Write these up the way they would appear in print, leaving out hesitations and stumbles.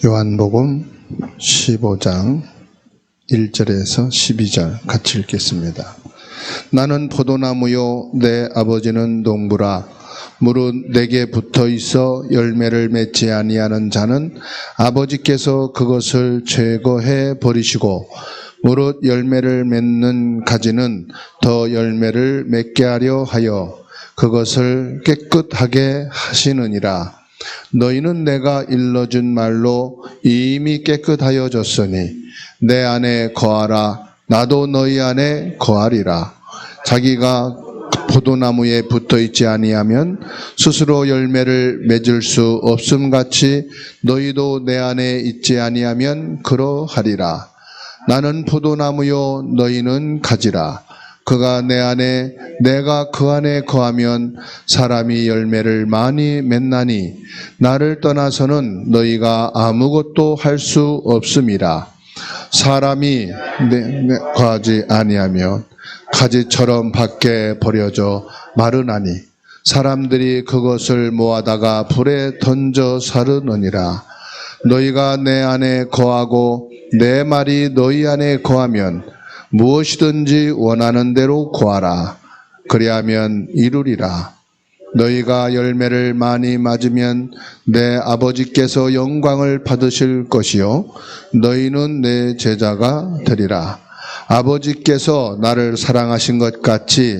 요한복음 15장 1절에서 12절 같이 읽겠습니다. 나는 포도나무요 내 아버지는 동부라. 무릇 내게 붙어 있어 열매를 맺지 아니하는 자는 아버지께서 그것을 제거해 버리시고, 무릇 열매를 맺는 가지는 더 열매를 맺게 하려 하여 그것을 깨끗하게 하시느니라. 너희는 내가 일러준 말로 이미 깨끗하여졌으니 내 안에 거하라. 나도 너희 안에 거하리라. 자기가 포도나무에 붙어 있지 아니하면 스스로 열매를 맺을 수 없음 같이 너희도 내 안에 있지 아니하면 그러하리라. 나는 포도나무요 너희는 가지라. 그가 내 안에 내가 그 안에 거하면 사람이 열매를 많이 맺나니 나를 떠나서는 너희가 아무것도 할 수 없음이라. 사람이 내 거하지 아니하면 가지처럼 밖에 버려져 마르나니 사람들이 그것을 모아다가 불에 던져 사르느니라. 너희가 내 안에 거하고 내 말이 너희 안에 거하면 무엇이든지 원하는 대로 구하라. 그리하면 이루리라. 너희가 열매를 많이 맞으면 내 아버지께서 영광을 받으실 것이요 너희는 내 제자가 되리라. 아버지께서 나를 사랑하신 것 같이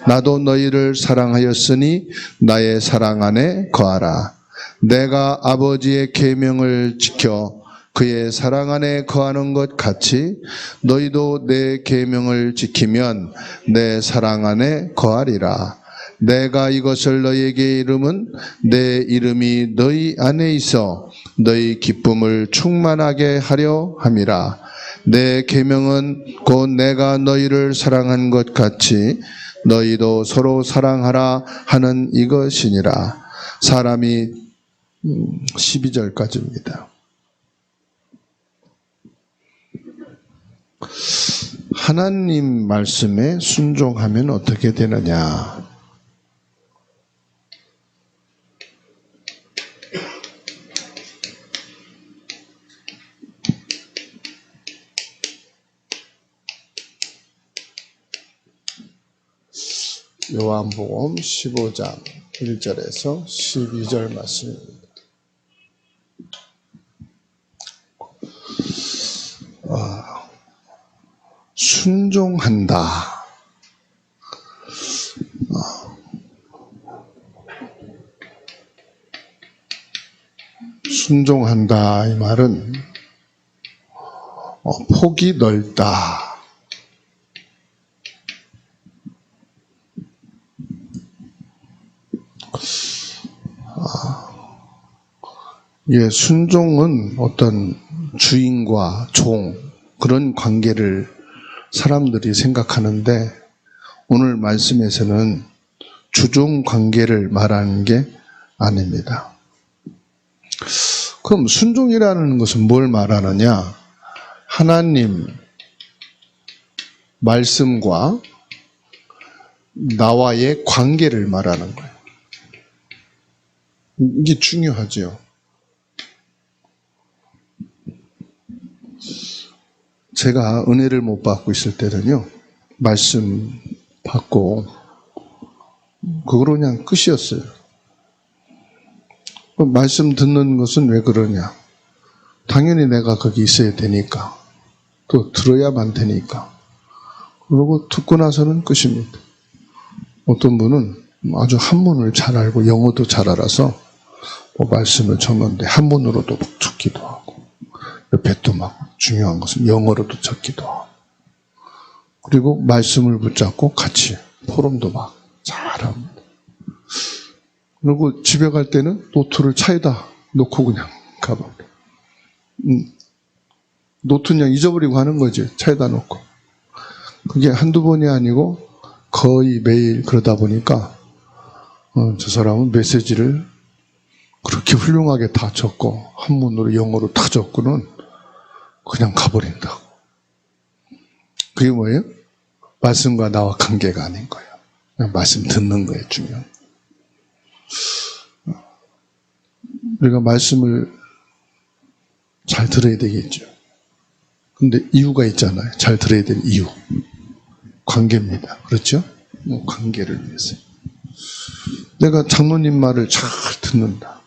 나도 너희를 사랑하였으니 나의 사랑 안에 거하라. 내가 아버지의 계명을 지켜 그의 사랑 안에 거하는 것 같이 너희도 내 계명을 지키면 내 사랑 안에 거하리라. 내가 이것을 너희에게 이름은 내 이름이 너희 안에 있어 너희 기쁨을 충만하게 하려 함이라. 내 계명은 곧 내가 너희를 사랑한 것 같이 너희도 서로 사랑하라 하는 이것이니라. 사람이 12절까지입니다. 하나님 말씀에 순종하면 어떻게 되느냐? 요한복음 15장 1절에서 12절 말씀입니다. 순종한다. 순종한다 이 말은 폭이 넓다. 예, 순종은 어떤 주인과 종 그런 관계를 사람들이 생각하는데 오늘 말씀에서는 주종 관계를 말하는 게 아닙니다. 그럼 순종이라는 것은 뭘 말하느냐? 하나님 말씀과 나와의 관계를 말하는 거예요. 이게 중요하죠. 제가 은혜를 못 받고 있을 때는요, 말씀 받고 그거로 그냥 끝이었어요. 말씀 듣는 것은 왜 그러냐? 당연히 내가 거기 있어야 되니까, 또 들어야만 되니까. 그러고 듣고 나서는 끝입니다. 어떤 분은 아주 한문을 잘 알고 영어도 잘 알아서 말씀을 적는데 한문으로도 듣기도 하고 옆에 또 막 중요한 것은 영어로도 적기도 하고, 그리고 말씀을 붙잡고 같이 포럼도 막 잘합니다. 그리고 집에 갈 때는 노트를 차에다 놓고 그냥 가봅니다. 노트는 그냥 잊어버리고 하는 거지, 차에다 놓고. 그게 한두 번이 아니고 거의 매일 그러다 보니까 저 사람은 메시지를 그렇게 훌륭하게 다 적고 한문으로 영어로 다 적고는 그냥 가버린다고. 그게 뭐예요? 말씀과 나와 관계가 아닌 거예요. 그냥 말씀 듣는 거예요, 중요한. 우리가 말씀을 잘 들어야 되겠죠. 근데 이유가 있잖아요. 잘 들어야 될 이유. 관계입니다. 그렇죠? 뭐 관계를 위해서. 내가 장로님 말을 잘 듣는다.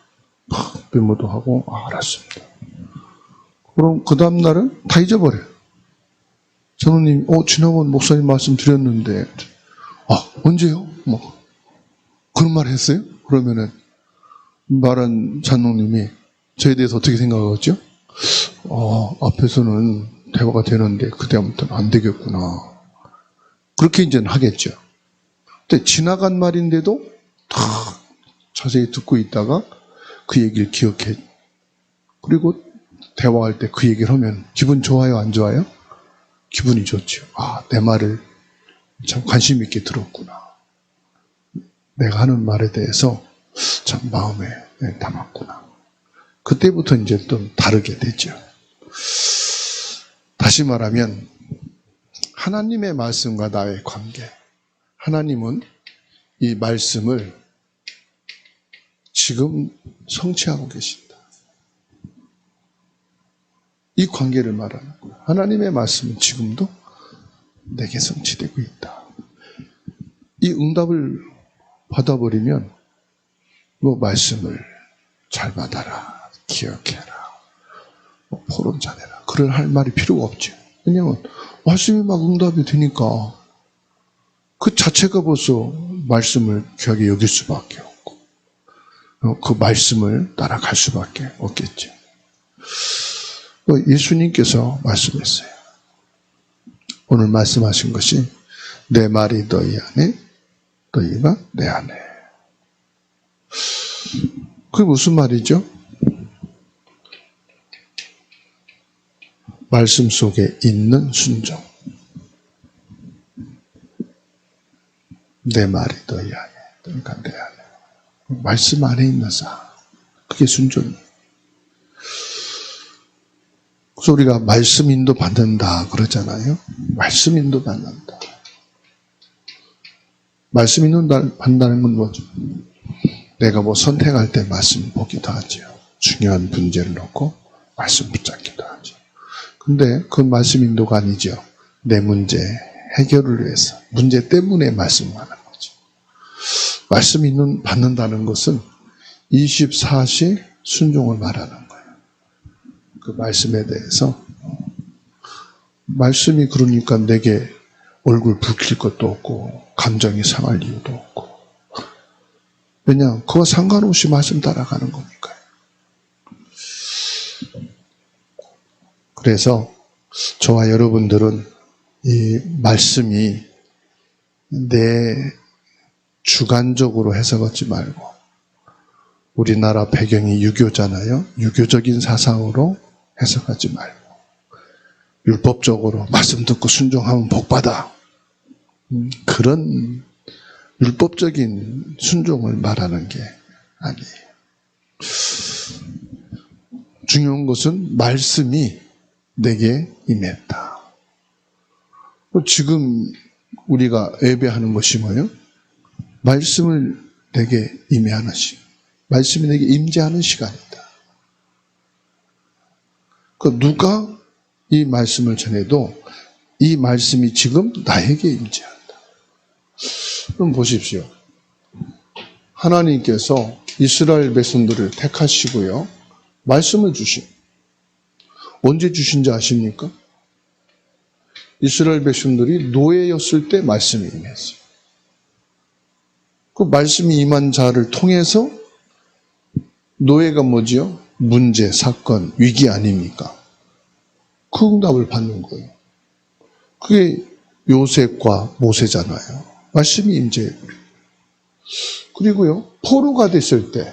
메모도 하고, 알았습니다. 그럼 그 다음날은 다 잊어버려요. 장로님, 지난번 목사님 말씀 드렸는데, 언제요? 뭐, 그런 말 했어요? 그러면은, 말한 장로님이 저에 대해서 어떻게 생각하겠죠? 앞에서는 대화가 되는데, 그다음부터는 안 되겠구나. 그렇게 이제는 하겠죠. 근데 지나간 말인데도 다 자세히 듣고 있다가 그 얘기를 기억해. 그리고 대화할 때 그 얘기를 하면 기분 좋아요, 안 좋아요? 기분이 좋죠. 내 말을 참 관심 있게 들었구나. 내가 하는 말에 대해서 참 마음에 담았구나. 그때부터 이제 또 다르게 되죠. 다시 말하면 하나님의 말씀과 나의 관계. 하나님은 이 말씀을 지금 성취하고 계신다. 이 관계를 말하는 거예요. 하나님의 말씀은 지금도 내게 성취되고 있다. 이 응답을 받아버리면 말씀을 잘 받아라, 기억해라, 포럼 잘해라. 그럴 할 말이 필요가 없죠. 왜냐하면 말씀이 막 응답이 되니까 그 자체가 벌써 말씀을 귀하게 여길 수밖에 없고 그 말씀을 따라갈 수밖에 없겠죠. 예수님께서 말씀했어요. 오늘 말씀하신 것이 내 말이 너희 안에, 너희가 내 안에. 그게 무슨 말이죠? 말씀 속에 있는 순종. 내 말이 너희 안에, 너희가 내 안에. 말씀 안에 있는 사. 그게 순종이에요. 그래서 우리가 말씀 인도 받는다 그러잖아요. 말씀 인도 받는다. 말씀 인도 받는다는 건 뭐죠? 내가 선택할 때 말씀 보기도 하죠. 중요한 문제를 놓고 말씀 붙잡기도 하죠. 근데 그 말씀 인도가 아니죠. 내 문제 해결을 위해서 문제 때문에 말씀하는 거죠. 말씀 인도 받는다는 것은 24시 순종을 말하는 거예요. 그 말씀에 대해서 말씀이 그러니까 내게 얼굴 붉힐 것도 없고 감정이 상할 이유도 없고 왜냐 그거 상관없이 말씀 따라가는 거니까요. 그래서 저와 여러분들은 이 말씀이 내 주관적으로 해석하지 말고 우리나라 배경이 유교잖아요. 유교적인 사상으로 해석하지 말고 율법적으로 말씀 듣고 순종하면 복받아. 그런 율법적인 순종을 말하는 게 아니에요. 중요한 것은 말씀이 내게 임했다. 지금 우리가 예배하는 것이 뭐예요? 말씀을 내게 임하는 시간. 말씀이 내게 임재하는 시간이다. 누가 이 말씀을 전해도 이 말씀이 지금 나에게 임재한다. 그럼 보십시오. 하나님께서 이스라엘 백성들을 택하시고요. 말씀을 주신. 언제 주신지 아십니까? 이스라엘 백성들이 노예였을 때 말씀이 임했어요. 그 말씀이 임한 자를 통해서 노예가 뭐지요? 문제, 사건, 위기 아닙니까? 그 응답을 받는 거예요. 그게 요셉과 모세잖아요. 말씀이 임재해버려요. 그리고요, 포로가 됐을 때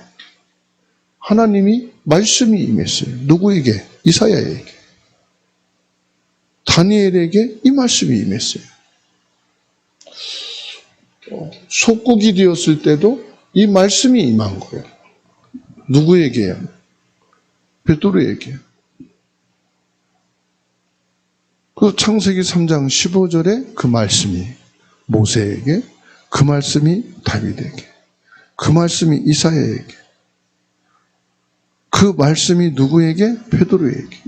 하나님이 말씀이 임했어요. 누구에게? 이사야에게. 다니엘에게 이 말씀이 임했어요. 속국이 되었을 때도 이 말씀이 임한 거예요. 누구에게요? 베드로에게. 그 창세기 3장 15절에 그 말씀이 모세에게, 그 말씀이 다윗에게, 그 말씀이 이사야에게, 그 말씀이 누구에게? 베드로에게.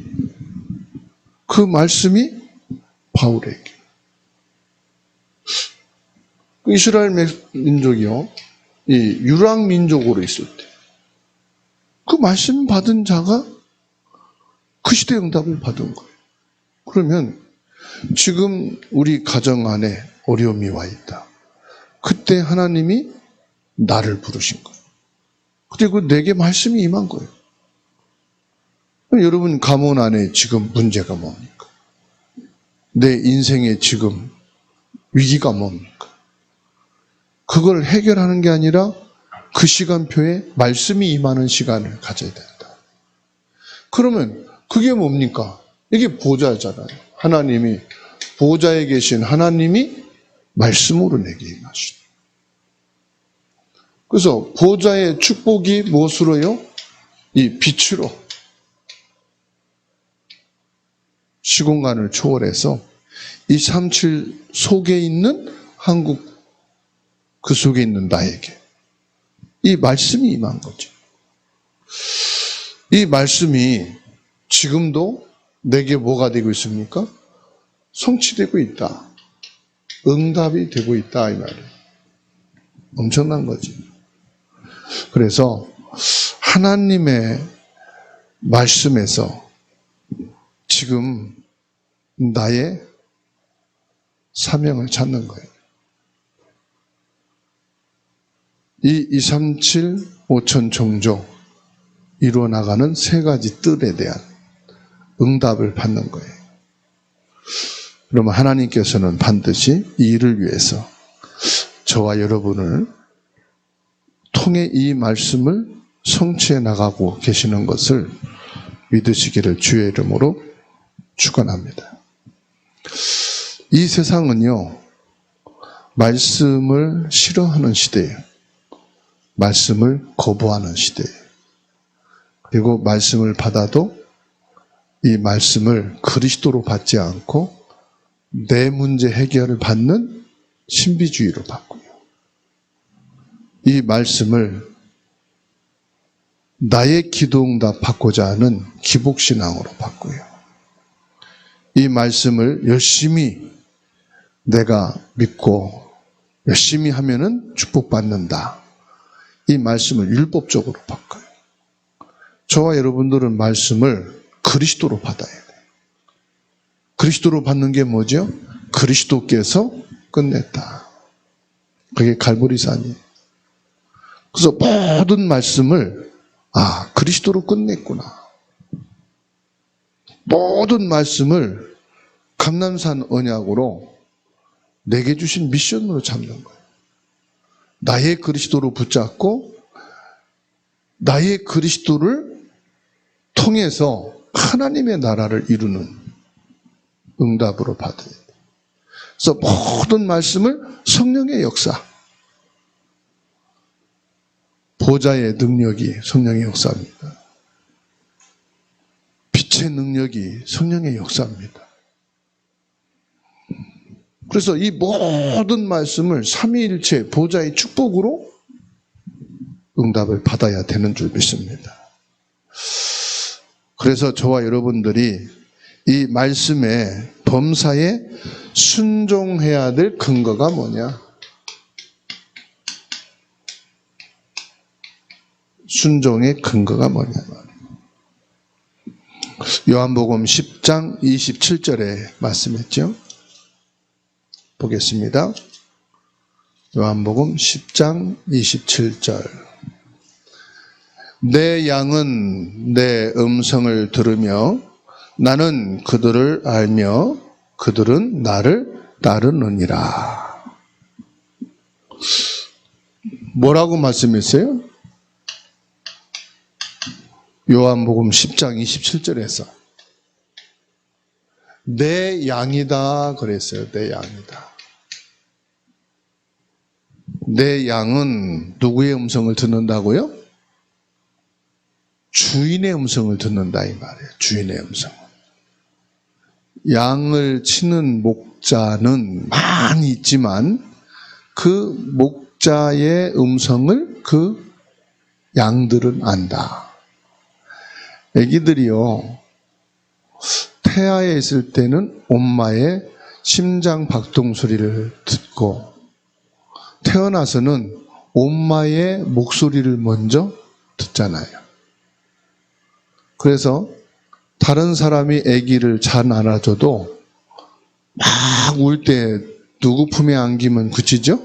그 말씀이 바울에게. 이스라엘 민족이요, 이 유랑 민족으로 있을 때, 그 말씀 받은 자가 그 시대 응답을 받은 거예요. 그러면 지금 우리 가정 안에 어려움이 와 있다. 그때 하나님이 나를 부르신 거예요. 그리고 내게 말씀이 임한 거예요. 여러분 가문 안에 지금 문제가 뭡니까? 내 인생에 지금 위기가 뭡니까? 그걸 해결하는 게 아니라 그 시간표에 말씀이 임하는 시간을 가져야 된다. 그러면 그게 뭡니까? 이게 보좌잖아요. 하나님이, 보좌에 계신 하나님이 말씀으로 내게 임하시다. 그래서 보좌의 축복이 무엇으로요? 이 빛으로 시공간을 초월해서 237 속에 있는 한국, 그 속에 있는 나에게 이 말씀이 임한 거죠. 이 말씀이 지금도 내게 뭐가 되고 있습니까? 성취되고 있다. 응답이 되고 있다, 이 말이에요. 엄청난 거지. 그래서 하나님의 말씀에서 지금 나의 사명을 찾는 거예요. 이 237 5천 종족 이루어나가는 세 가지 뜰에 대한 응답을 받는 거예요. 그러면 하나님께서는 반드시 이 일을 위해서 저와 여러분을 통해 이 말씀을 성취해 나가고 계시는 것을 믿으시기를 주의 이름으로 축원합니다. 이 세상은요, 말씀을 싫어하는 시대예요. 말씀을 거부하는 시대예요. 그리고 말씀을 받아도 이 말씀을 그리스도로 받지 않고 내 문제 해결을 받는 신비주의로 바꾸요. 이 말씀을 나의 기도응답 받고자 하는 기복신앙으로 바꾸요. 이 말씀을 열심히 내가 믿고 열심히 하면은 축복받는다. 이 말씀을 율법적으로 바꿔요. 저와 여러분들은 말씀을 그리스도로 받아야 돼요. 그리스도로 받는 게 뭐죠? 그리스도께서 끝냈다. 그게 갈보리산이에요. 그래서 모든 말씀을 그리스도로 끝냈구나. 모든 말씀을 감람산 언약으로 내게 주신 미션으로 잡는 거예요. 나의 그리스도로 붙잡고 나의 그리스도를 통해서 하나님의 나라를 이루는 응답으로 받아야 돼요. 그래서 모든 말씀을 성령의 역사, 보좌의 능력이 성령의 역사입니다. 빛의 능력이 성령의 역사입니다. 그래서 이 모든 말씀을 삼위일체 보좌의 축복으로 응답을 받아야 되는 줄 믿습니다. 그래서 저와 여러분들이 이 말씀의 범사에 순종해야 될 근거가 뭐냐? 순종의 근거가 뭐냐? 요한복음 10장 27절에 말씀했죠. 보겠습니다. 요한복음 10장 27절. 내 양은 내 음성을 들으며 나는 그들을 알며 그들은 나를 따르느니라. 뭐라고 말씀했어요? 요한복음 10장 27절에서 내 양이다 그랬어요. 내 양이다. 내 양은 누구의 음성을 듣는다고요? 주인의 음성을 듣는다 이 말이에요. 주인의 음성. 양을 치는 목자는 많이 있지만 그 목자의 음성을 그 양들은 안다. 아기들이요, 태아에 있을 때는 엄마의 심장 박동 소리를 듣고 태어나서는 엄마의 목소리를 먼저 듣잖아요. 그래서 다른 사람이 아기를 잘 안아줘도 막 울 때 누구 품에 안기면 그치죠?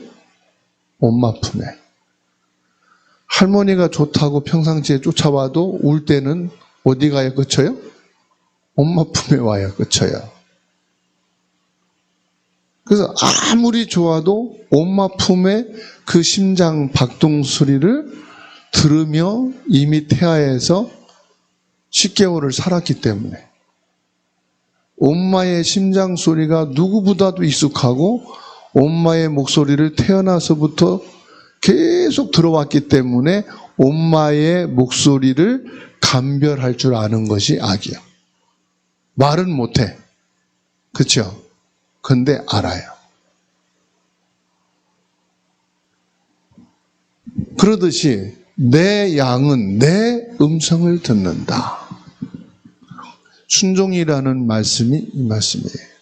엄마 품에. 할머니가 좋다고 평상시에 쫓아와도 울 때는 어디 가야 그쳐요? 엄마 품에 와야 그쳐요. 그래서 아무리 좋아도 엄마 품에 그 심장 박동 소리를 들으며 이미 태아에서 10개월을 살았기 때문에 엄마의 심장 소리가 누구보다도 익숙하고 엄마의 목소리를 태어나서부터 계속 들어왔기 때문에 엄마의 목소리를 감별할 줄 아는 것이 아기야. 말은 못해. 그렇죠? 근데 알아요. 그러듯이 내 양은 내 음성을 듣는다. 순종이라는 말씀이 이 말씀이에요.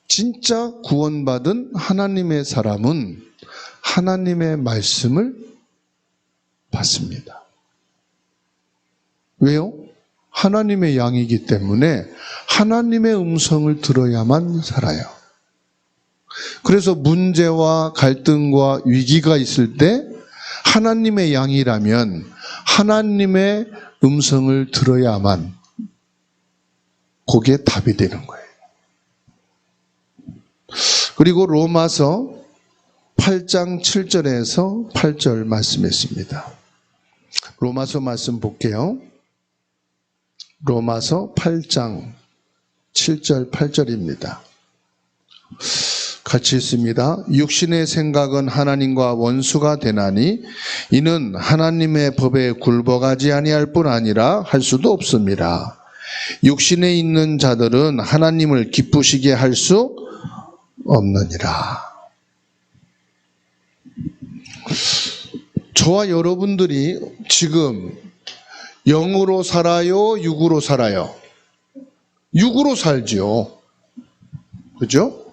진짜 구원받은 하나님의 사람은 하나님의 말씀을 받습니다. 왜요? 하나님의 양이기 때문에 하나님의 음성을 들어야만 살아요. 그래서 문제와 갈등과 위기가 있을 때 하나님의 양이라면 하나님의 음성을 들어야만 거기에 답이 되는 거예요. 그리고 로마서 8장 7절에서 8절 말씀했습니다. 로마서 말씀 볼게요. 로마서 8장 7절 8절입니다. 같이 읽습니다. 육신의 생각은 하나님과 원수가 되나니 이는 하나님의 법에 굴복하지 아니할 뿐 아니라 할 수도 없습니다. 육신에 있는 자들은 하나님을 기쁘시게 할 수 없느니라. 저와 여러분들이 지금 영으로 살아요? 육으로 살아요? 육으로 살죠. 그죠?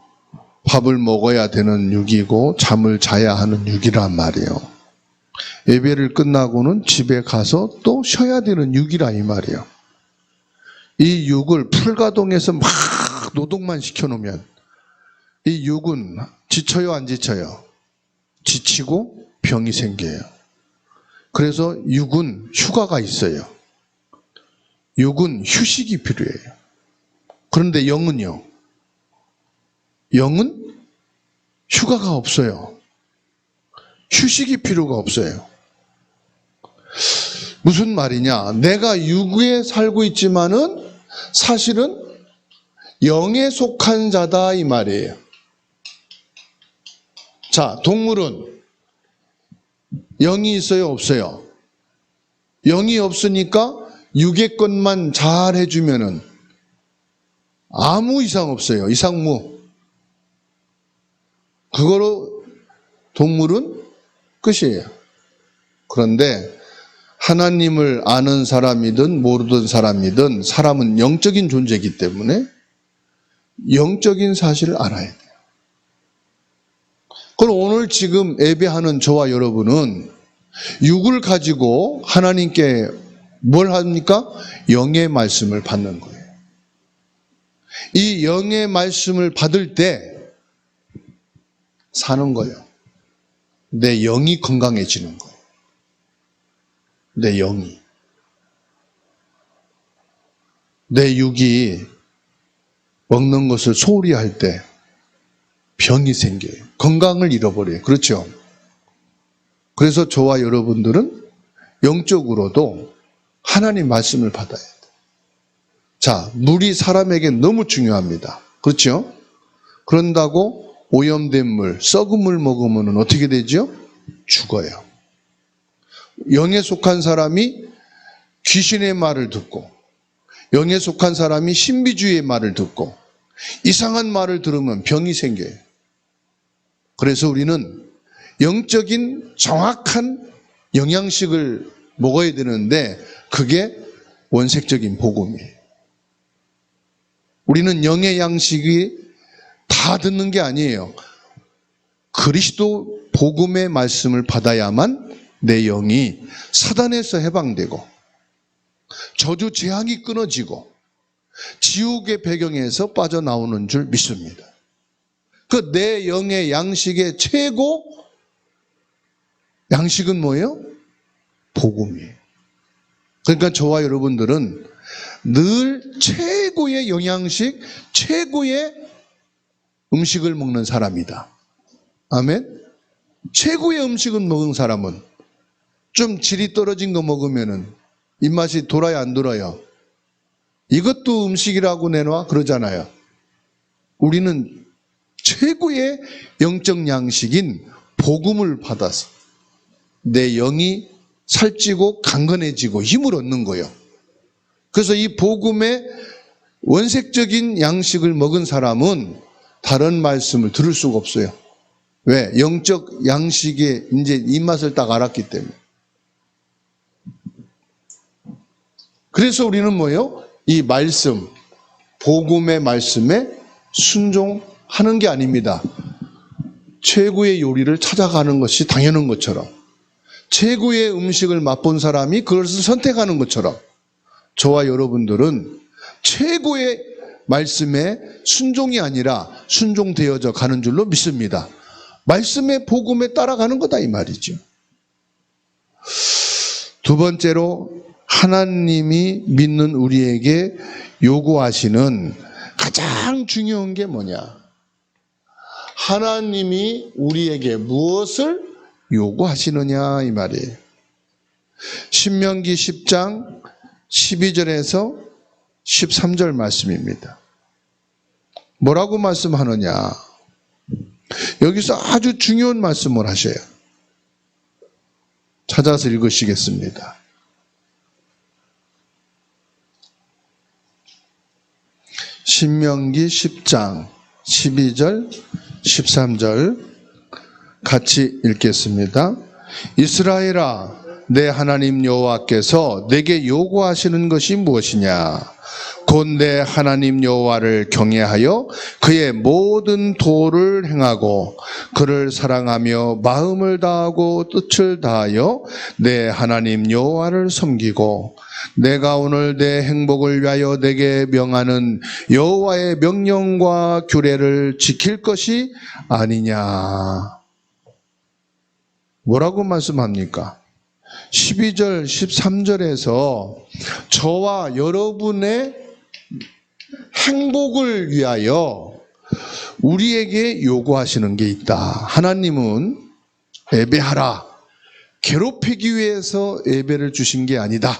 밥을 먹어야 되는 육이고 잠을 자야 하는 육이란 말이에요. 예배를 끝나고는 집에 가서 또 쉬어야 되는 육이라 이 말이에요. 이 육을 풀가동해서 막 노동만 시켜놓으면 이 육은 지쳐요, 안 지쳐요? 지치고 병이 생겨요. 그래서 육은 휴가가 있어요. 육은 휴식이 필요해요. 그런데 영은요? 영은 휴가가 없어요. 휴식이 필요가 없어요. 무슨 말이냐? 내가 육에 살고 있지만은 사실은 영에 속한 자다 이 말이에요. 자, 동물은 영이 있어요, 없어요? 영이 없으니까 육의 것만 잘 해주면은 아무 이상 없어요. 이상무. 그거로 동물은 끝이에요. 그런데 하나님을 아는 사람이든 모르던 사람이든 사람은 영적인 존재이기 때문에 영적인 사실을 알아야 돼요. 그럼 오늘 지금 예배하는 저와 여러분은 육을 가지고 하나님께 뭘 합니까? 영의 말씀을 받는 거예요. 이 영의 말씀을 받을 때 사는 거예요. 내 영이 건강해지는 거예요. 내 영이. 내 육이 먹는 것을 소홀히 할 때 병이 생겨요. 건강을 잃어버려요. 그렇죠? 그래서 저와 여러분들은 영적으로도 하나님 말씀을 받아야 돼요. 자, 물이 사람에게 너무 중요합니다. 그렇죠? 그런다고 오염된 물, 썩은 물 먹으면 어떻게 되죠? 죽어요. 영에 속한 사람이 귀신의 말을 듣고 영에 속한 사람이 신비주의의 말을 듣고 이상한 말을 들으면 병이 생겨요. 그래서 우리는 영적인 정확한 영양식을 먹어야 되는데 그게 원색적인 복음이에요. 우리는 영의 양식이 다 듣는 게 아니에요. 그리스도 복음의 말씀을 받아야만 내 영이 사단에서 해방되고 저주 재앙이 끊어지고 지옥의 배경에서 빠져나오는 줄 믿습니다. 그 내 영의 양식의 최고 양식은 뭐예요? 복음이에요. 그러니까 저와 여러분들은 늘 최고의 영양식, 최고의 음식을 먹는 사람이다. 아멘? 최고의 음식을 먹은 사람은 좀 질이 떨어진 거 먹으면은 입맛이 돌아야 안 돌아요? 이것도 음식이라고 내놔? 그러잖아요. 우리는 최고의 영적 양식인 복음을 받아서 내 영이 살찌고 강건해지고 힘을 얻는 거예요. 그래서 이 복음의 원색적인 양식을 먹은 사람은 다른 말씀을 들을 수가 없어요. 왜? 영적 양식의 이제 입맛을 딱 알았기 때문에. 그래서 우리는 뭐예요? 이 말씀, 복음의 말씀에 순종하는 게 아닙니다. 최고의 요리를 찾아가는 것이 당연한 것처럼, 최고의 음식을 맛본 사람이 그것을 선택하는 것처럼 저와 여러분들은 최고의 말씀에 순종이 아니라 순종되어져 가는 줄로 믿습니다. 말씀의 복음에 따라가는 거다 이 말이죠. 두 번째로 하나님이 믿는 우리에게 요구하시는 가장 중요한 게 뭐냐? 하나님이 우리에게 무엇을 요구하시느냐 이 말이에요. 신명기 10장 12절에서 13절 말씀입니다. 뭐라고 말씀하느냐? 여기서 아주 중요한 말씀을 하셔요. 찾아서 읽으시겠습니다. 신명기 10장 12절 13절 같이 읽겠습니다. 이스라엘아, 내 하나님 여호와께서 내게 요구하시는 것이 무엇이냐? 곧 내 하나님 여호와를 경외하여 그의 모든 도를 행하고 그를 사랑하며 마음을 다하고 뜻을 다하여 내 하나님 여호와를 섬기고 내가 오늘 내 행복을 위하여 내게 명하는 여호와의 명령과 규례를 지킬 것이 아니냐. 뭐라고 말씀합니까? 12절, 13절에서 저와 여러분의 행복을 위하여 우리에게 요구하시는 게 있다. 하나님은 예배하라, 괴롭히기 위해서 예배를 주신 게 아니다.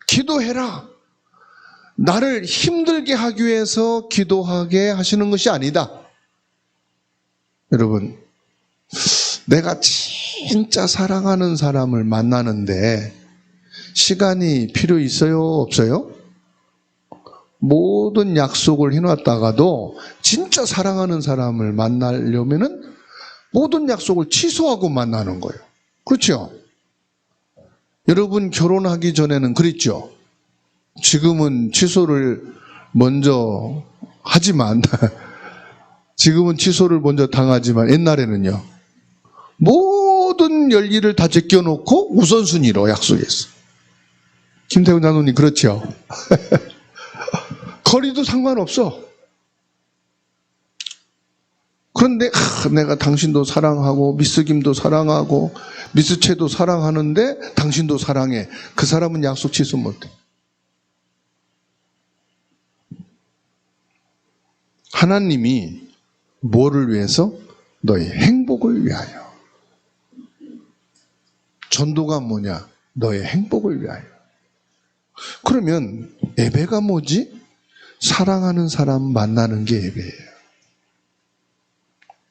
기도해라, 나를 힘들게 하기 위해서 기도하게 하시는 것이 아니다. 여러분, 내가 진짜 사랑하는 사람을 만나는데 시간이 필요 있어요? 없어요? 모든 약속을 해놨다가도 진짜 사랑하는 사람을 만나려면은 모든 약속을 취소하고 만나는 거예요. 그렇죠? 여러분 결혼하기 전에는 그랬죠? 지금은 취소를 먼저 하지만 지금은 취소를 먼저 당하지만 옛날에는요, 모든 열일을 다 제껴놓고 우선순위로 약속했어. 김태훈 장로님 그렇죠? 거리도 상관없어. 그런데 내가 당신도 사랑하고 미스김도 사랑하고 미스채도 사랑하는데 당신도 사랑해. 그 사람은 약속 취소 못해. 하나님이 뭐를 위해서? 너의 행복을 위하여. 전도가 뭐냐? 너의 행복을 위하여. 그러면 예배가 뭐지? 사랑하는 사람 만나는 게 예배예요.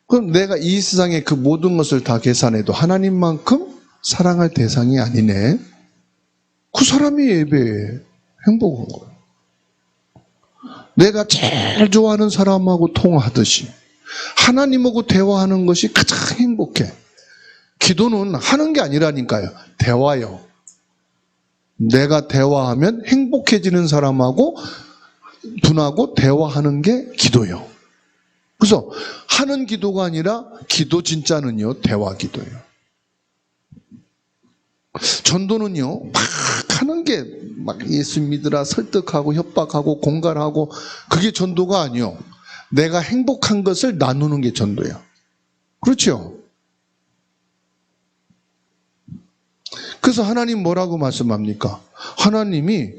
그럼 내가 이 세상의 그 모든 것을 다 계산해도 하나님만큼 사랑할 대상이 아니네. 그 사람이 예배에 행복한 거예요. 내가 제일 좋아하는 사람하고 통화하듯이 하나님하고 대화하는 것이 가장 행복해. 기도는 하는 게 아니라니까요. 대화요. 내가 대화하면 행복해지는 사람하고 분하고 대화하는 게 기도예요. 그래서 하는 기도가 아니라 기도 진짜는요, 대화 기도예요. 전도는요, 막 하는 게 막 예수 믿으라 설득하고 협박하고 공갈하고 그게 전도가 아니요. 내가 행복한 것을 나누는 게 전도예요. 그렇죠? 그래서 하나님 뭐라고 말씀합니까? 하나님이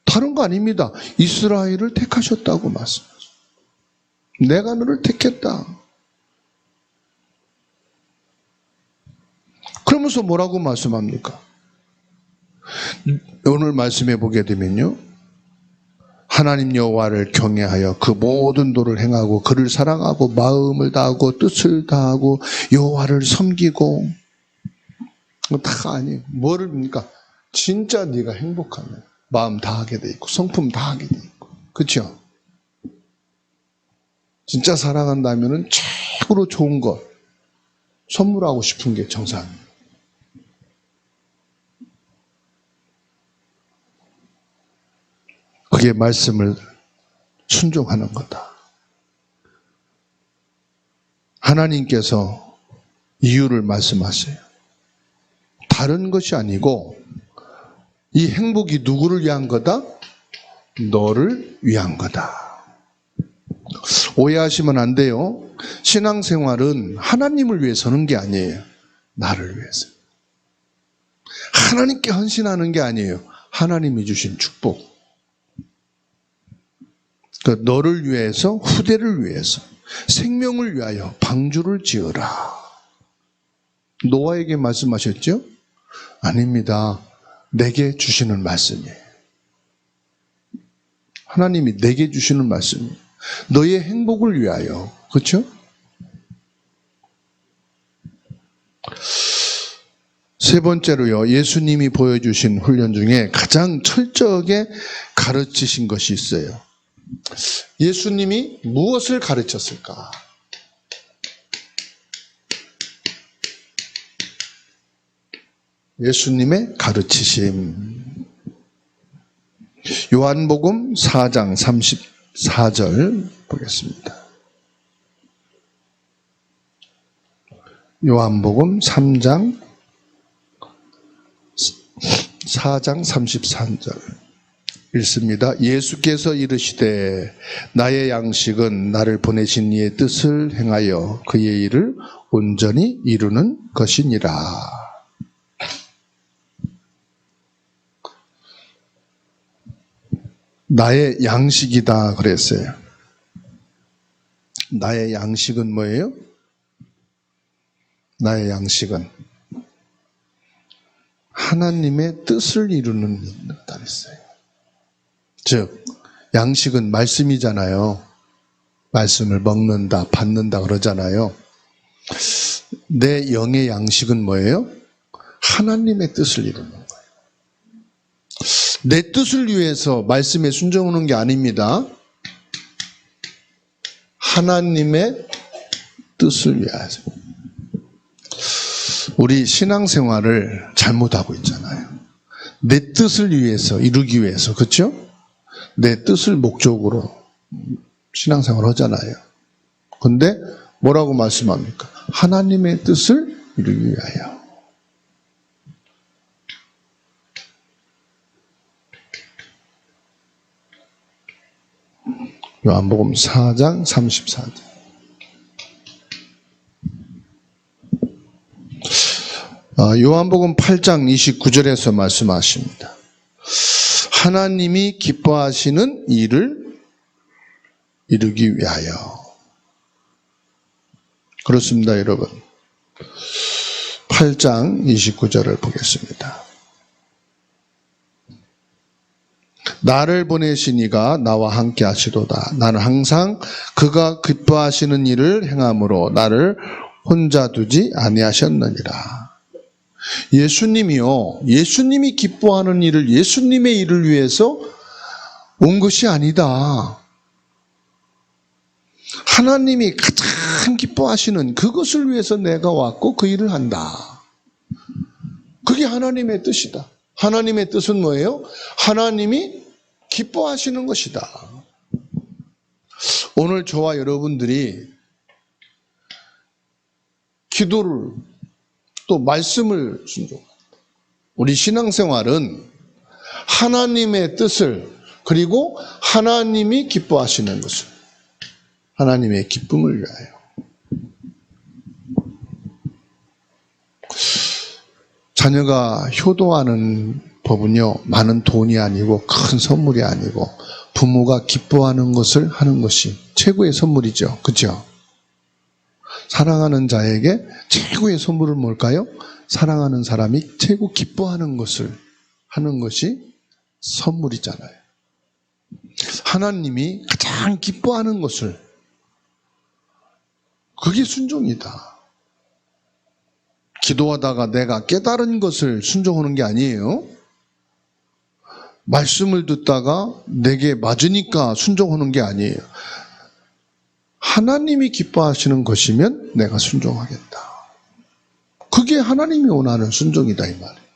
다른 거 아닙니다. 이스라엘을 택하셨다고 말씀하세요. 내가 너를 택했다. 그러면서 뭐라고 말씀합니까? 오늘 말씀해 보게 되면요, 하나님 여호와를 경외하여 그 모든 도를 행하고 그를 사랑하고 마음을 다하고 뜻을 다하고 여호와를 섬기고, 다 아니에요. 뭐를입니까? 진짜 네가 행복하면 마음 다하게 돼 있고 성품 다하게 돼 있고, 그렇죠? 진짜 사랑한다면은 최고로 좋은 것 선물하고 싶은 게 정상이에요. 그게 말씀을 순종하는 거다. 하나님께서 이유를 말씀하세요. 다른 것이 아니고 이 행복이 누구를 위한 거다? 너를 위한 거다. 오해하시면 안 돼요. 신앙생활은 하나님을 위해 서는 게 아니에요. 나를 위해서. 하나님께 헌신하는 게 아니에요. 하나님이 주신 축복. 그러니까 너를 위해서, 후대를 위해서, 생명을 위하여 방주를 지어라. 노아에게 말씀하셨죠? 아닙니다. 내게 주시는 말씀이에요. 하나님이 내게 주시는 말씀이에요. 너의 행복을 위하여. 그렇죠? 세 번째로요, 예수님이 보여주신 훈련 중에 가장 철저하게 가르치신 것이 있어요. 예수님이 무엇을 가르쳤을까? 예수님의 가르치심. 요한복음 4장 34절 보겠습니다. 요한복음 3장 4장 33절 읽습니다. 예수께서 이르시되 나의 양식은 나를 보내신 이의 뜻을 행하여 그의 일을 온전히 이루는 것이니라. 나의 양식이다 그랬어요. 나의 양식은 뭐예요? 나의 양식은 하나님의 뜻을 이루는 일이다 그랬어요. 즉 양식은 말씀이잖아요. 말씀을 먹는다, 받는다 그러잖아요. 내 영의 양식은 뭐예요? 하나님의 뜻을 이루는 거예요. 내 뜻을 위해서 말씀에 순종하는 게 아닙니다. 하나님의 뜻을 위해서. 우리 신앙생활을 잘못하고 있잖아요. 내 뜻을 위해서, 이루기 위해서, 그렇죠? 내 뜻을 목적으로 신앙생활을 하잖아요. 근데 뭐라고 말씀합니까? 하나님의 뜻을 이루기 위하여. 요한복음 4장 34절. 요한복음 8장 29절에서 말씀하십니다. 하나님이 기뻐하시는 일을 이루기 위하여. 그렇습니다, 여러분. 8장 29절을 보겠습니다. 나를 보내신 이가 나와 함께 하시도다. 나는 항상 그가 기뻐하시는 일을 행함으로 나를 혼자 두지 아니하셨느니라. 예수님이요, 예수님이 기뻐하는 일을, 예수님의 일을 위해서 온 것이 아니다. 하나님이 가장 기뻐하시는 그것을 위해서 내가 왔고 그 일을 한다. 그게 하나님의 뜻이다. 하나님의 뜻은 뭐예요? 하나님이 기뻐하시는 것이다. 오늘 저와 여러분들이 기도를 또 말씀을 순종한다. 우리 신앙생활은 하나님의 뜻을 그리고 하나님이 기뻐하시는 것을 하나님의 기쁨을 위하여 자녀가 효도하는 법은요 많은 돈이 아니고 큰 선물이 아니고 부모가 기뻐하는 것을 하는 것이 최고의 선물이죠. 그렇죠? 사랑하는 자에게 최고의 선물은 뭘까요? 사랑하는 사람이 최고 기뻐하는 것을 하는 것이 선물이잖아요. 하나님이 가장 기뻐하는 것을 그게 순종이다. 기도하다가 내가 깨달은 것을 순종하는 게 아니에요. 말씀을 듣다가 내게 맞으니까 순종하는 게 아니에요. 하나님이 기뻐하시는 것이면 내가 순종하겠다. 그게 하나님이 원하는 순종이다 이 말이에요.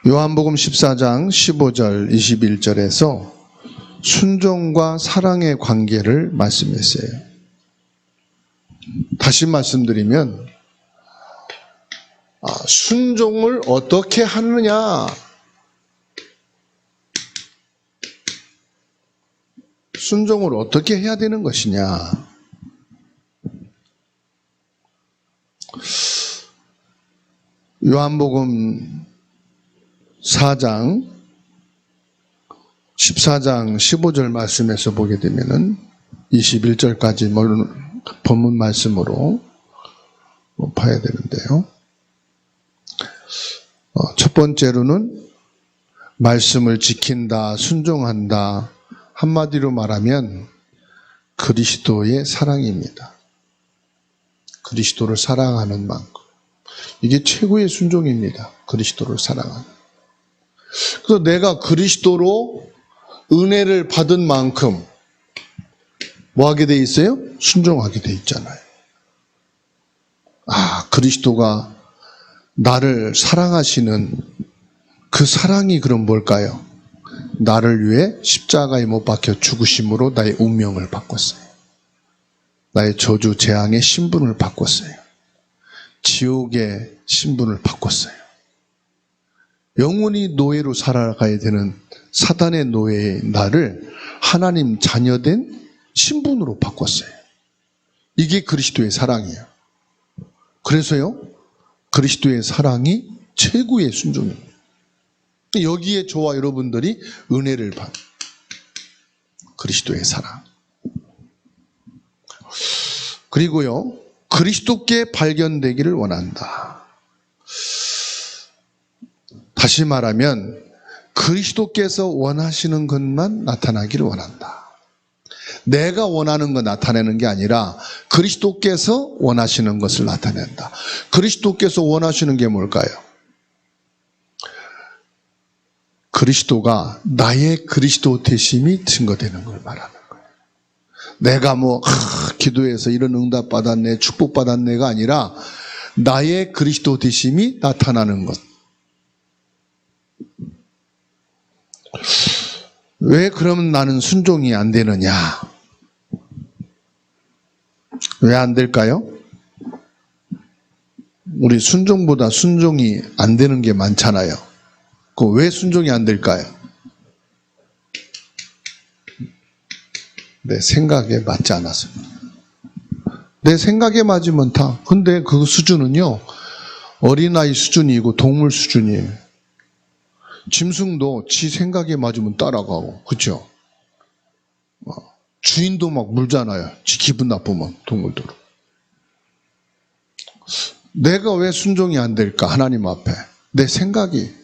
요한복음 14장 15절 21절에서 순종과 사랑의 관계를 말씀했어요. 다시 말씀드리면 순종을 어떻게 하느냐, 순종을 어떻게 해야 되는 것이냐. 요한복음 4장 14장 15절 말씀에서 보게 되면은 21절까지 본문 말씀으로 봐야 되는데요. 첫 번째로는 말씀을 지킨다, 순종한다. 한마디로 말하면 그리스도의 사랑입니다. 그리스도를 사랑하는 만큼. 이게 최고의 순종입니다. 그리스도를 사랑하는. 그래서 내가 그리스도로 은혜를 받은 만큼 뭐 하게 돼 있어요? 순종하게 돼 있잖아요. 그리스도가 나를 사랑하시는 그 사랑이 그럼 뭘까요? 나를 위해 십자가에 못 박혀 죽으심으로 나의 운명을 바꿨어요. 나의 저주 재앙의 신분을 바꿨어요. 지옥의 신분을 바꿨어요. 영원히 노예로 살아가야 되는 사단의 노예의 나를 하나님 자녀된 신분으로 바꿨어요. 이게 그리스도의 사랑이에요. 그래서요, 그리스도의 사랑이 최고의 순종입니다. 여기에 저와 여러분들이 은혜를 받는 그리스도의 사랑. 그리고요, 그리스도께 발견되기를 원한다. 다시 말하면 그리스도께서 원하시는 것만 나타나기를 원한다. 내가 원하는 거 나타내는 게 아니라 그리스도께서 원하시는 것을 나타낸다. 그리스도께서 원하시는 게 뭘까요? 그리스도가 나의 그리스도 되심이 증거되는 걸 말하는 거예요. 내가 기도해서 이런 응답 받았네, 축복 받았네가 아니라 나의 그리스도 되심이 나타나는 것. 왜 그러면 나는 순종이 안 되느냐? 왜 안 될까요? 우리 순종보다 순종이 안 되는 게 많잖아요. 왜 순종이 안 될까요? 내 생각에 맞지 않아서. 내 생각에 맞으면 다. 근데 그 수준은요, 어린아이 수준이고 동물 수준이에요. 짐승도 지 생각에 맞으면 따라가고, 그렇죠? 주인도 막 물잖아요. 지 기분 나쁘면 동물도. 내가 왜 순종이 안 될까? 하나님 앞에 내 생각이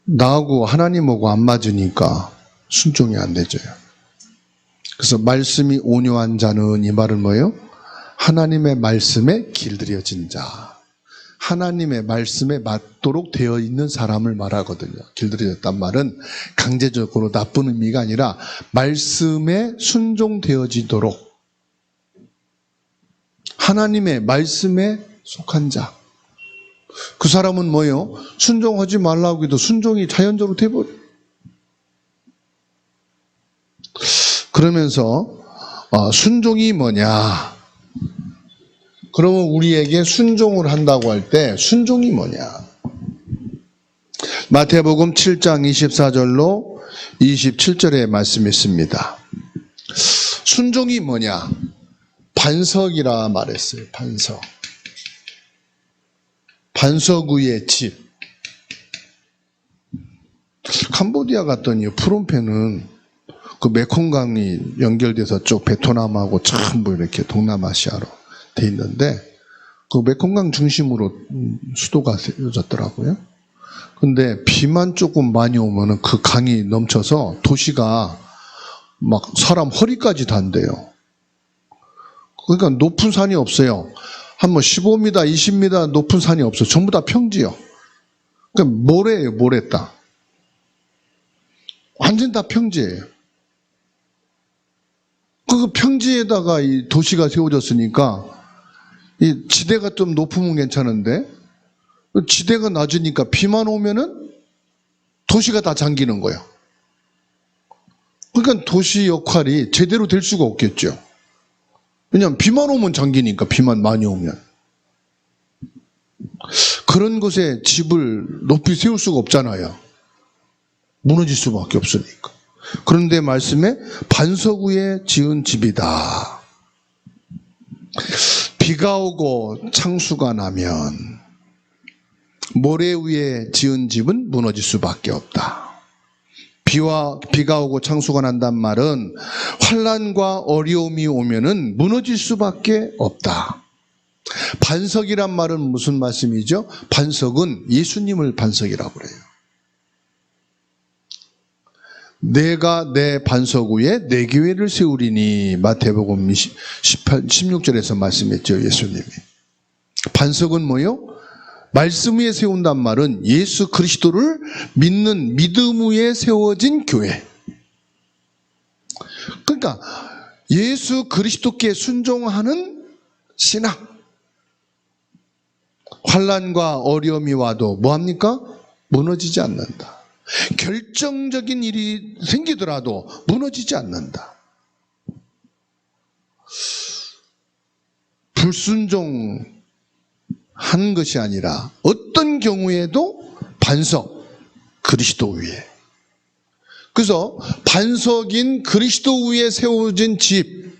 나하고 하나님하고 안 맞으니까 순종이 안 되죠. 그래서 말씀이 온유한 자는 이 말은 뭐예요? 하나님의 말씀에 길들여진 자. 하나님의 말씀에 맞도록 되어 있는 사람을 말하거든요. 길들여졌단 말은 강제적으로 나쁜 의미가 아니라 말씀에 순종되어지도록, 하나님의 말씀에 속한 자. 그 사람은 뭐예요? 순종하지 말라고 해도 순종이 자연적으로 돼버려. 그러면서 순종이 뭐냐? 그러면 우리에게 순종을 한다고 할 때 순종이 뭐냐? 마태복음 7장 24절로 27절의 말씀이 있습니다. 순종이 뭐냐? 반석이라 말했어요. 반석. 반석 위의 집. 캄보디아 갔더니 프롬펜은 그 메콩강이 연결돼서 쭉 베트남하고 전부 이렇게 동남아시아로 돼 있는데 그 메콩강 중심으로 수도가 세워졌더라고요. 근데 비만 조금 많이 오면은 그 강이 넘쳐서 도시가 막 사람 허리까지 단대요. 그러니까 높은 산이 없어요. 한 15m, 20m 높은 산이 없어. 전부 다 평지요. 그러니까 모래예요, 모래 땅. 완전 다 평지예요. 그 평지에다가 이 도시가 세워졌으니까 이 지대가 좀 높으면 괜찮은데 지대가 낮으니까 비만 오면은 도시가 다 잠기는 거예요. 그러니까 도시 역할이 제대로 될 수가 없겠죠. 왜냐하면 비만 오면 잠기니까, 비만 많이 오면. 그런 곳에 집을 높이 세울 수가 없잖아요. 무너질 수밖에 없으니까. 그런데 말씀에 반석 위에 지은 집이다. 비가 오고 창수가 나면 모래 위에 지은 집은 무너질 수밖에 없다. 비가 오고 창수가 난단 말은 환난과 어려움이 오면은 무너질 수밖에 없다. 반석이란 말은 무슨 말씀이죠? 반석은 예수님을 반석이라고 그래요. 내가 내 반석 위에 내 교회를 세우리니, 마태복음 16절에서 말씀했죠, 예수님이. 반석은 뭐요? 말씀 위에 세운단 말은 예수 그리스도를 믿는 믿음 위에 세워진 교회. 그러니까 예수 그리스도께 순종하는 신앙. 환난과 어려움이 와도 뭐합니까? 무너지지 않는다. 결정적인 일이 생기더라도 무너지지 않는다. 불순종한 것이 아니라 어떤 경우에도 반석, 그리스도 위에. 그래서 반석인 그리스도 위에 세워진 집,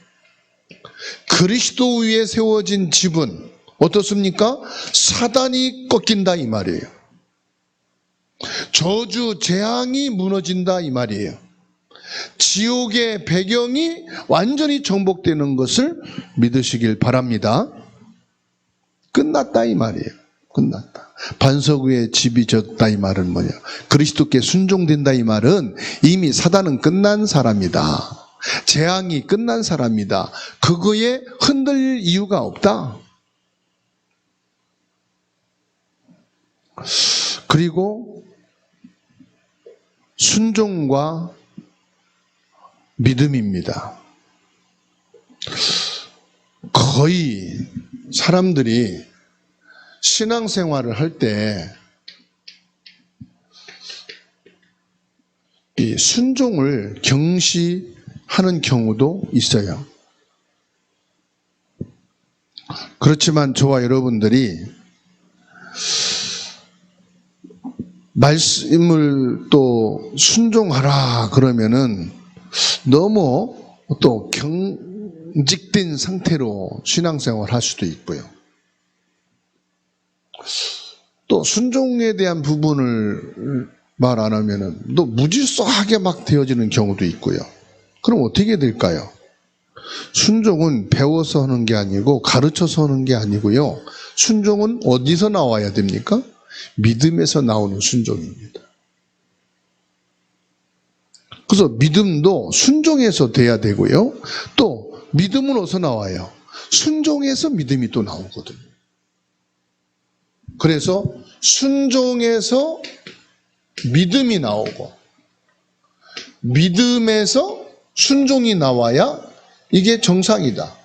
그리스도 위에 세워진 집은 어떻습니까? 사단이 꺾인다 이 말이에요. 저주, 재앙이 무너진다 이 말이에요. 지옥의 배경이 완전히 정복되는 것을 믿으시길 바랍니다. 끝났다 이 말이에요. 끝났다. 반석 위에 집이 졌다 이 말은 뭐냐? 그리스도께 순종된다 이 말은 이미 사단은 끝난 사람이다. 재앙이 끝난 사람이다. 그거에 흔들릴 이유가 없다. 그리고 순종과 믿음입니다. 거의 사람들이 신앙생활을 할 때 이 순종을 경시하는 경우도 있어요. 그렇지만 저와 여러분들이 말씀을 또 순종하라 그러면은 너무 또 경직된 상태로 신앙생활을 할 수도 있고요. 또 순종에 대한 부분을 말 안 하면은 또 무질서하게 막 되어지는 경우도 있고요. 그럼 어떻게 될까요? 순종은 배워서 하는 게 아니고 가르쳐서 하는 게 아니고요. 순종은 어디서 나와야 됩니까? 믿음에서 나오는 순종입니다. 그래서 믿음도 순종에서 돼야 되고요. 또 믿음은 어디서 나와요? 순종에서 믿음이 또 나오거든요. 그래서 순종에서 믿음이 나오고 믿음에서 순종이 나와야 이게 정상이다.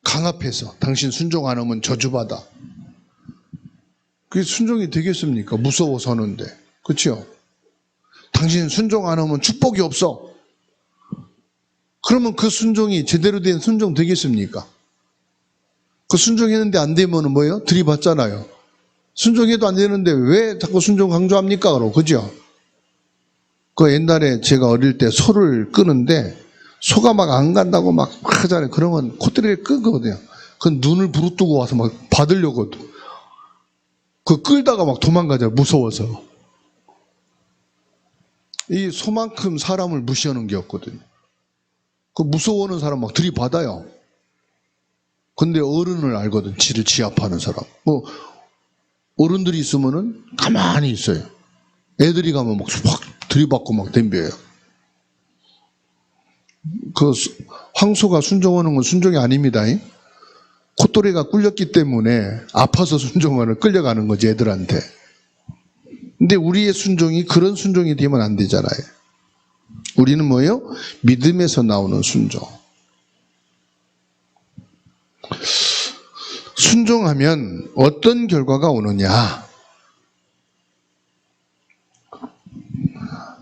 강 앞에서 당신 순종 안 하면 저주받아. 그게 순종이 되겠습니까? 무서워서 하는데. 그렇죠? 당신 순종 안 하면 축복이 없어. 그러면 그 순종이 제대로 된 순종 되겠습니까? 그 순종했는데 안 되면 뭐예요? 들이받잖아요. 순종해도 안 되는데 왜 자꾸 순종 강조합니까? 그죠? 그 옛날에 제가 어릴 때 소를 끄는데 소가 막 안 간다고 막 하잖아요. 그러면 코다리를 끄거든요. 그 눈을 부릅뜨고 와서 막 받으려고. 그 끌다가 막 도망가잖아요. 무서워서. 이 소만큼 사람을 무시하는 게 없거든요. 그 무서워하는 사람 막 들이받아요. 근데 어른을 알거든. 지를 지압하는 사람. 뭐 어른들이 있으면은 가만히 있어요. 애들이 가면 막 확 들이받고 막 덤벼요. 그 황소가 순종하는 건 순종이 아닙니다. 콧도리가 꿀렸기 때문에 아파서 순종하는, 끌려가는 거지 애들한테. 근데 우리의 순종이 그런 순종이 되면 안 되잖아요. 우리는 뭐예요? 믿음에서 나오는 순종. 순종하면 어떤 결과가 오느냐?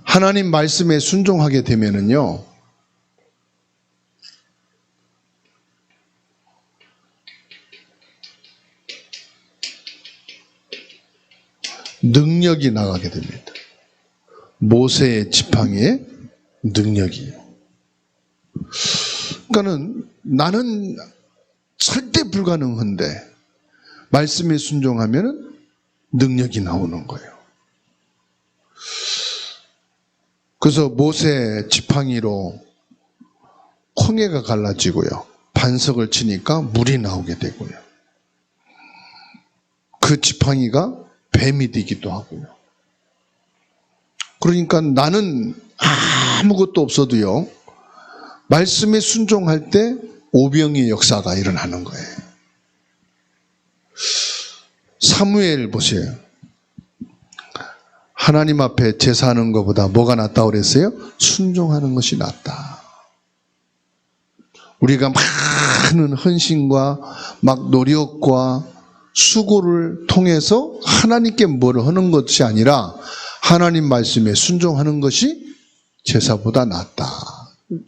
하나님 말씀에 순종하게 되면은요, 능력이 나가게 됩니다. 모세의 지팡이의 능력이에요. 그러니까는 나는 절대 불가능한데 말씀에 순종하면 능력이 나오는 거예요. 그래서 모세 지팡이로 홍해가 갈라지고요. 반석을 치니까 물이 나오게 되고요. 그 지팡이가 뱀이 되기도 하고요. 그러니까 나는 아무것도 없어도요, 말씀에 순종할 때 오병이의 역사가 일어나는 거예요. 사무엘 보세요. 하나님 앞에 제사하는 것보다 뭐가 낫다고 그랬어요? 순종하는 것이 낫다. 우리가 많은 헌신과 막 노력과 수고를 통해서 하나님께 뭘 하는 것이 아니라 하나님 말씀에 순종하는 것이 제사보다 낫다.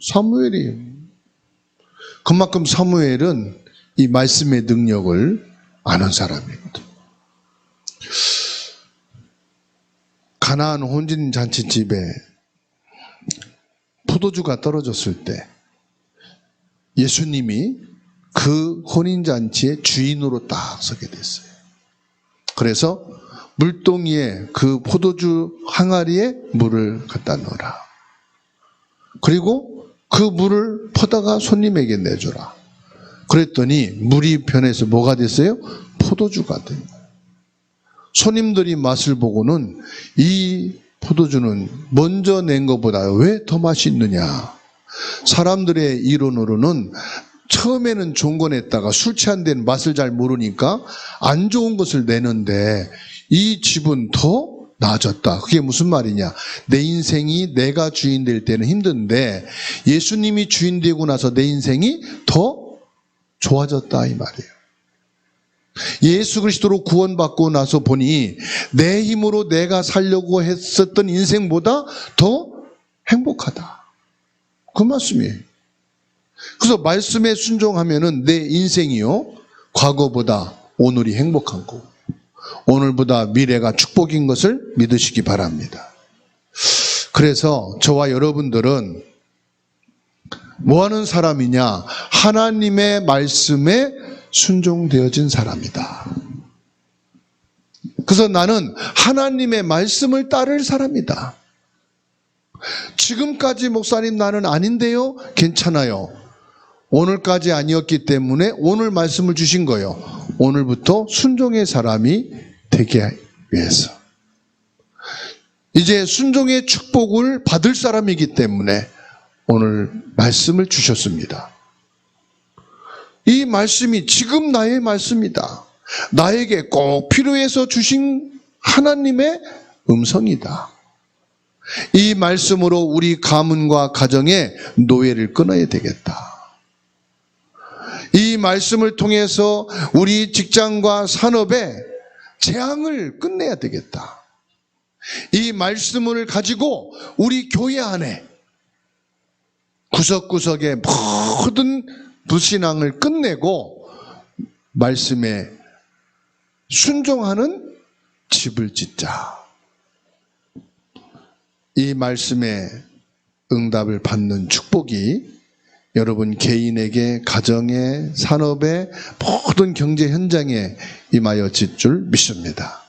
사무엘이. 그만큼 사무엘은 이 말씀의 능력을 아는 사람이거든. 가나안 혼인 잔치집에 포도주가 떨어졌을 때 예수님이 그 혼인잔치의 주인으로 딱 서게 됐어요. 그래서 물동이에 그 포도주 항아리에 물을 갖다 넣어라. 그리고 그 물을 퍼다가 손님에게 내줘라. 그랬더니 물이 변해서 뭐가 됐어요? 포도주가 된 거예요. 손님들이 맛을 보고는 이 포도주는 먼저 낸 것보다 왜 더 맛있느냐. 사람들의 이론으로는 처음에는 좋은 거 냈다가 술 취한 데는 맛을 잘 모르니까 안 좋은 것을 내는데 이 집은 더 나아졌다. 그게 무슨 말이냐. 내 인생이 내가 주인 될 때는 힘든데 예수님이 주인 되고 나서 내 인생이 더 좋아졌다 이 말이에요. 예수 그리스도로 구원받고 나서 보니 내 힘으로 내가 살려고 했었던 인생보다 더 행복하다. 그 말씀이에요. 그래서 말씀에 순종하면은 내 인생이요, 과거보다 오늘이 행복한 거고 오늘보다 미래가 축복인 것을 믿으시기 바랍니다. 그래서 저와 여러분들은 뭐 하는 사람이냐? 하나님의 말씀에 순종되어진 사람이다. 그래서 나는 하나님의 말씀을 따를 사람이다. 지금까지 목사님 나는 아닌데요? 괜찮아요. 오늘까지 아니었기 때문에 오늘 말씀을 주신 거예요. 오늘부터 순종의 사람이 되기 위해서. 이제 순종의 축복을 받을 사람이기 때문에 오늘 말씀을 주셨습니다. 이 말씀이 지금 나의 말씀이다. 나에게 꼭 필요해서 주신 하나님의 음성이다. 이 말씀으로 우리 가문과 가정의 노예를 끊어야 되겠다. 이 말씀을 통해서 우리 직장과 산업의 재앙을 끝내야 되겠다. 이 말씀을 가지고 우리 교회 안에 구석구석의 모든 불신앙을 끝내고 말씀에 순종하는 집을 짓자. 이 말씀에 응답을 받는 축복이 여러분 개인에게, 가정에, 산업에, 모든 경제 현장에 임하여 질 줄 믿습니다.